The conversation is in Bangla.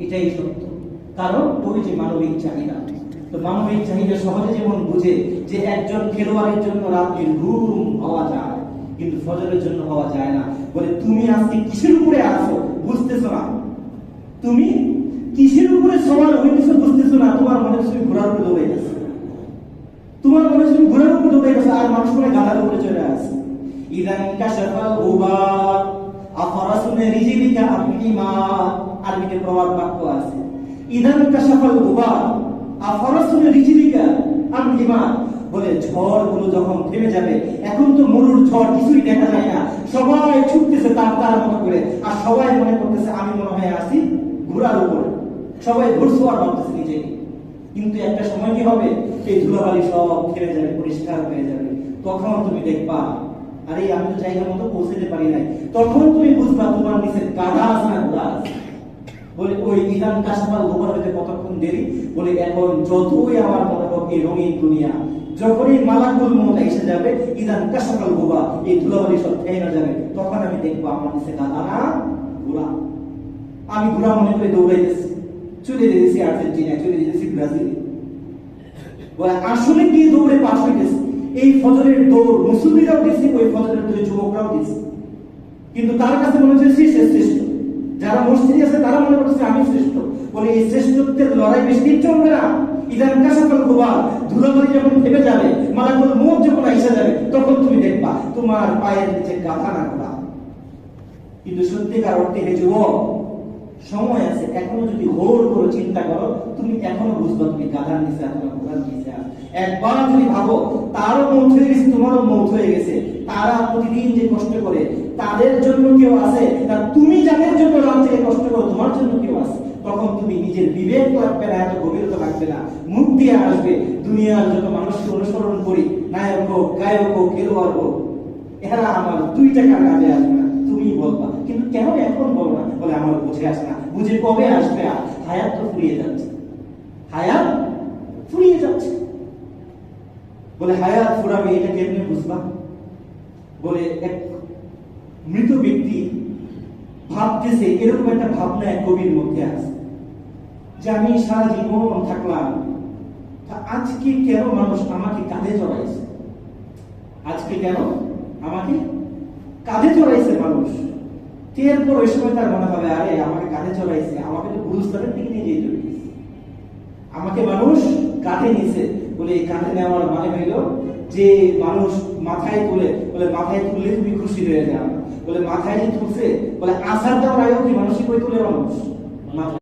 এটাই সত্য। কারণ ওই যে মানবিক চাহিদা, তো মানবিক চাহিদা সহজে যেমন বুঝে যে একজন খেলোয়াড়ের জন্য রাত্রির ঘুম হওয়া যায়, কিন্তু ফজরের জন্য হওয়া যায় না। বলে তুমি আজকে কিসের উপরে আছো বুঝতেছো না, তুমি কিসের উপরে সওয়াল হইতেছো বুঝতেছো না, তোমার মনে তুমি ঘোড়ার উপরে দৌড়াইতেছো, তোমার মনে তুমি ঘোড়ার উপরে দৌড়াইতেছো, আর মানুষ মনে গাধার উপরে চলে আসে। ইদান কাশাফাল গুবার আফরাসুন রিজিলিকা আবিমা, আরবিতে প্রবাদ বাক্য আছে, ইদান কাশাফাল গুবার আফরাসুন রিজিলিকা আবিমা, বলে ঝড় গুলো যখন থেমে যাবে, এখন তো মরুর ঝড় কিছুই দেখা যায় না, সবাই ছুটতেছে তার তার মতো করে, আর সবাই মনে করতেছে আমি মনে হয় আসি ঘোড়ার উপরে, সবাই ঘোড়সওয়ার ভাবতেছে নিজেকে। কিন্তু একটা সময় কি হবে, এই ধুলাবালি সব থেমে যাবে, পরিষ্কার হয়ে যাবে, তখন তুমি দেখবা আরে আমি তো জায়গা মতো পৌঁছাতে পারি নাই, তখন তুমি বুঝবা তোমার নিচে গাধা আছে না ঘোড়া আছে। বলে ওই ইদান কাশাফাল গুবার হইতে কতক্ষণ দেরি, বলে এখন যতই আমার মনে হোক এই রঙিন দুনিয়া, যখনই মালাকুল মউত এসে যাবে, ইদান কাশাফাল গুবার, এই ধুলাবালি সব থেমে যাবে, তখন আমি দেখবো আমার নিচে গাধা না ঘোড়া। আমি ঘোড়া মনে করে দৌড়াইতেছি, চলে যেতেছি আর্জেন্টিনা, চলে যেতেছি ব্রাজিল। বলে আসলে কি দৌড়ে পাস হইতেছে, এই ফজরের দৌড় মুসল্লিরাও দিচ্ছে, ওই ফজরের দৌড়ে যুবকরাও দিচ্ছে, কিন্তু তার কাছে মনে হচ্ছে সে শ্রেষ্ঠ। যারা মসজিদে আছে তারা মনে করছে আমি শ্রেষ্ঠ। বলে এই শ্রেষ্ঠত্বের লড়াই বেশি দিন চলবে না। ইদান কাশাফাল গুবার, ধুলাবালি যখন থেমে যাবে, মালাকুল মউত যখন এসে যাবে, তখন তুমি দেখবা তোমার পায়ের নিচে গাধা না ঘোড়া। কিন্তু সত্যিকার অর্থে হে যুবক, সময় আছে, এখনো যদি ঘোর করে চিন্তা করো, তুমি এখনো বুঝবা তুমি গাধার নিচে অথবা ঘোড়ার নিচে আছো। একবার যদি ভাবো তারও মৌত হয়ে গেছে, তোমারও মৌত হয়ে গেছে, তারা প্রতিদিন যে কষ্ট করে তাদের জন্য কেউ আছে, না তুমি যাদের জন্য রাত থেকে কষ্ট করো তোমার জন্য কেউ আছে, তখন তুমি নিজের বিবেক লাগবে না, এত গভীরতা লাগবে না, মুখ দিয়ে আসবে দুনিয়ার যত মানুষকে অনুসরণ করি, নায়ক হোক, গায়ক হোক, খেলোয়াড় হোক, এরা আমার 2 টাকার কাজে আসবে না, তুমি বলবা। কিন্তু কেন এখন বলো না? বলে আমার বুঝে আসে না। বুঝে কবে আসবে? আর হায়াত তো ফুরিয়ে যাচ্ছে, হায়াত ফুরিয়ে যাচ্ছে। বলে হায়াত ফুরাবে, এটা কেমনে বুঝবা? বলে এক মৃত ব্যক্তি ভাবতেছে, এরকম একটা ভাবনা এক কবির মধ্যে আছে যে আমি সারা জীবন থাকলাম, আজকে কেন মানুষ আমাকে কাঁধে চড়াইছে, আজকে কেন আমাকে কাঁধে চড়াইছে মানুষ। এরপর ওই সময় তার মনে হবে আরে আমাকে কাঁধে চড়াইছে, আমাকে তো গুরুস্থানের দিকে নিয়ে যেতে হইতেছে, আমাকে মানুষ কাঁধে নিছে। বলে এই কাঁধে নেওয়ার মানে হইল যে মানুষ মাথায় তুলে, বলে মাথায় তুললে তুমি খুশি হয়ে যাও, বলে মাথায় যে তুলছে, বলে আসার দেওয়ার আগেও কি মানুষই করে তুলে মানুষ?